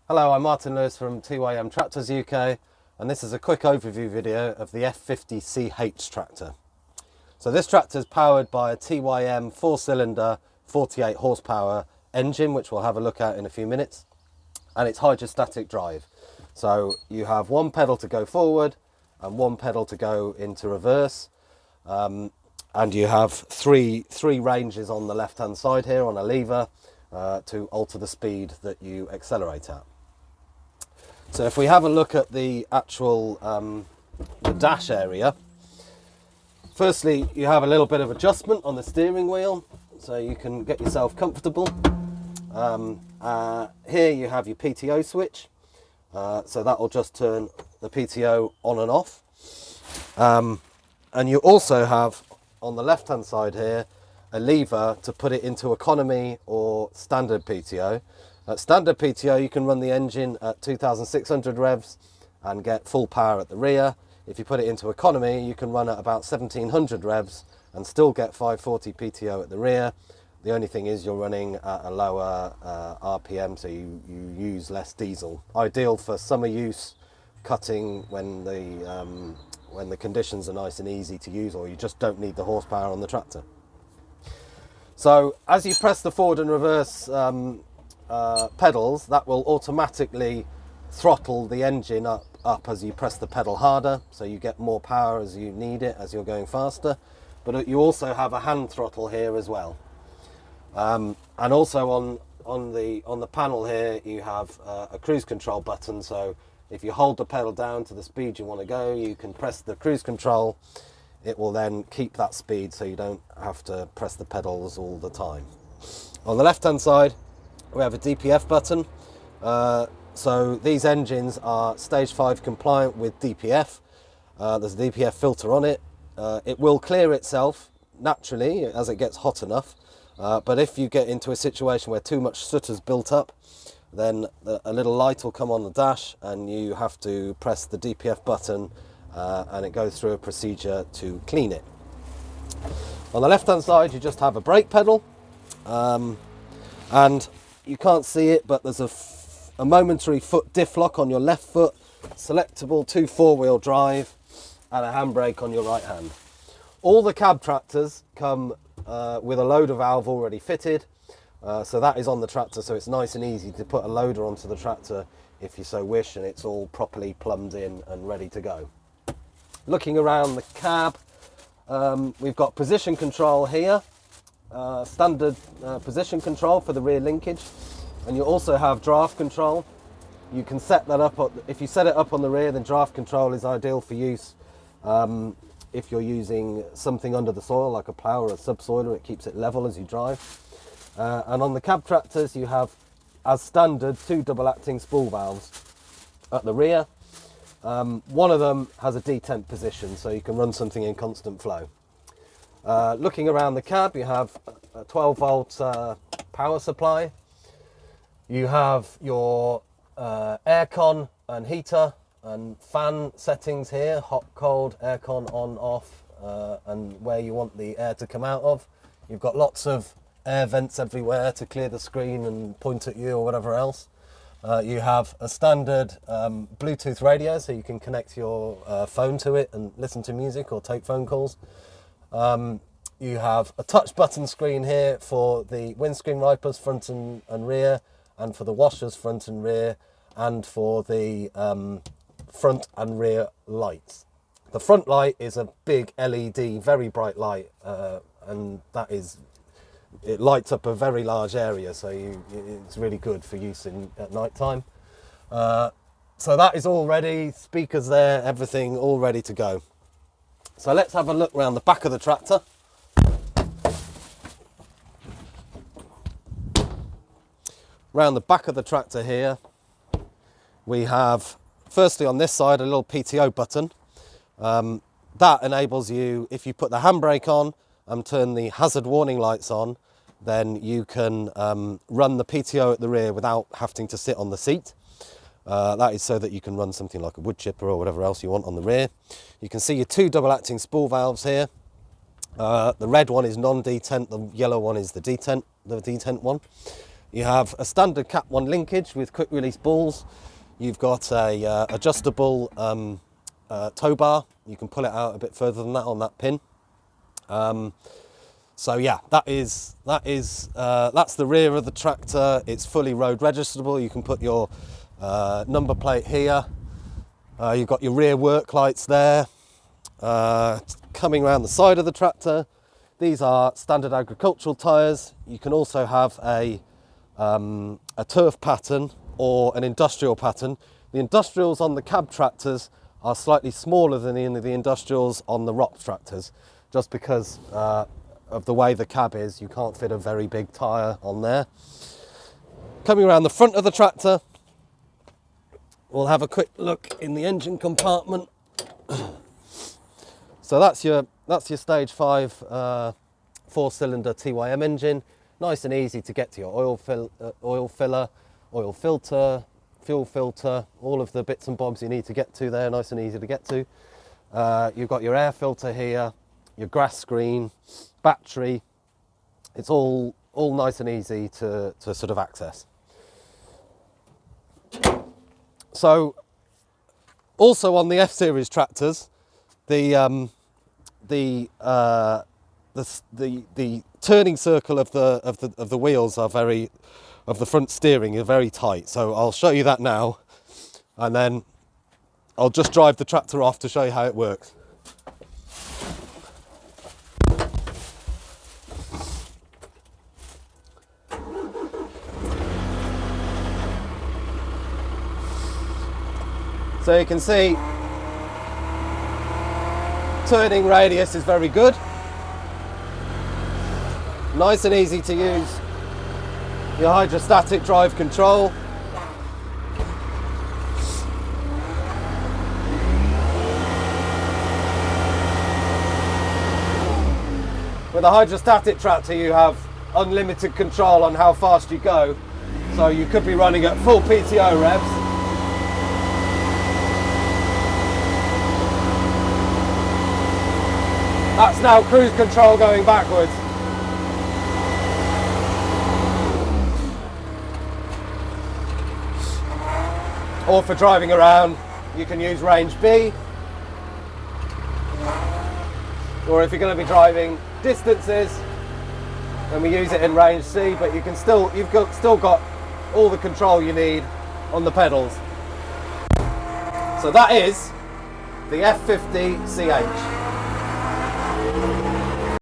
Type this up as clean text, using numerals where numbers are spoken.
Hello, I'm Martin Lewis from TYM Tractors UK, and this is a quick overview video of the F50CH tractor. So this tractor is powered by a TYM 4-cylinder 48 horsepower engine, which we'll have a look at in a few minutes, and it's hydrostatic drive. So you have one pedal to go forward and one pedal to go into reverse, and you have three ranges on the left hand side here on a lever to alter the speed that you accelerate at. So if we have a look at the actual the dash area, firstly you have a little bit of adjustment on the steering wheel so you can get yourself comfortable. Here you have your PTO switch, so that will just turn the PTO on and off. And you also have on the left hand side here a lever to put it into economy or standard PTO. At standard PTO you can run the engine at 2,600 revs and get full power at the rear. If you put it into economy you can run at about 1,700 revs and still get 540 PTO at the rear. The only thing is you're running at a lower RPM, so you use less diesel. Ideal for summer use, cutting when the conditions are nice and easy to use, or you just don't need the horsepower on the tractor. So as you press the forward and reverse pedals, that will automatically throttle the engine up as you press the pedal harder, so you get more power as you need it as you're going faster. But you also have a hand throttle here as well, and also on the panel here you have a cruise control button. So if you hold the pedal down to the speed you want to go, you can press the cruise control. It will then keep that speed so you don't have to press the pedals all the time. On the left hand side we have a DPF button. So these engines are stage 5 compliant with DPF. There's a DPF filter on it. It will clear itself naturally as it gets hot enough, but if you get into a situation where too much soot has built up, then a little light will come on the dash and you have to press the DPF button and it goes through a procedure to clean it. On the left hand side you just have a brake pedal, and you can't see it, but there's a momentary foot diff lock on your left foot, selectable 2 4-wheel drive, and a handbrake on your right hand. All the cab tractors come with a loader valve already fitted, so that is on the tractor, so it's nice and easy to put a loader onto the tractor if you so wish, and it's all properly plumbed in and ready to go. Looking around the cab, we've got position control here, standard position control for the rear linkage, and you also have draft control. You can set that up, if you set it up on the rear, then draft control is ideal for use if you're using something under the soil like a plough or a subsoiler. It keeps it level as you drive. And on the cab tractors you have, as standard, 2 double acting spool valves at the rear. One of them has a detent position, so you can run something in constant flow. Looking around the cab, you have a 12 volt power supply. You have your aircon and heater and fan settings here, hot, cold, aircon on, off, and where you want the air to come out of. You've got lots of air vents everywhere to clear the screen and point at you or whatever else. You have a standard Bluetooth radio, so you can connect your phone to it and listen to music or take phone calls. You have a touch button screen here for the windscreen wipers front and rear, and for the washers front and rear, and for the front and rear lights. The front light is a big LED, very bright light, and it lights up a very large area, so it's really good for use at night time. So that is all ready, speakers there, everything all ready to go. So let's have a look around the back of the tractor. Around the back of the tractor here we have, firstly on this side, a little PTO button. That enables you, if you put the handbrake on and turn the hazard warning lights on, then you can run the PTO at the rear without having to sit on the seat. That is so that you can run something like a wood chipper or whatever else you want on the rear. You can see your 2 double acting spool valves here. The red one is non-detent, the yellow one is the detent one. You have a standard Cat 1 linkage with quick release balls. You've got a adjustable tow bar. You can pull it out a bit further than that on that pin. So yeah, that's the rear of the tractor. It's fully road registerable. You can put your number plate here. You've got your rear work lights there. Coming around the side of the tractor, these are standard agricultural tyres. You can also have a turf pattern or an industrial pattern. The industrials on the cab tractors are slightly smaller than the industrials on the ROP tractors, just because of the way the cab is. You can't fit a very big tyre on there. Coming around the front of the tractor, we'll have a quick look in the engine compartment. So that's your stage 5 4-cylinder TYM engine. Nice and easy to get to your oil filler, oil filter, fuel filter, all of the bits and bobs you need to get to there, nice and easy to get to. You've got your air filter here, your grass screen, battery. It's all nice and easy to sort of access. So also on the F-Series tractors, the turning circle of the wheels of the front steering are very tight. So I'll show you that now, and then I'll just drive the tractor off to show you how it works. So you can see turning radius is very good. Nice and easy to use your hydrostatic drive control. With a hydrostatic tractor you have unlimited control on how fast you go. So you could be running at full PTO revs. That's now cruise control going backwards. Or for driving around, you can use range B. Or if you're going to be driving distances, then we use it in range C, but you've still got all the control you need on the pedals. So that is the F50CH.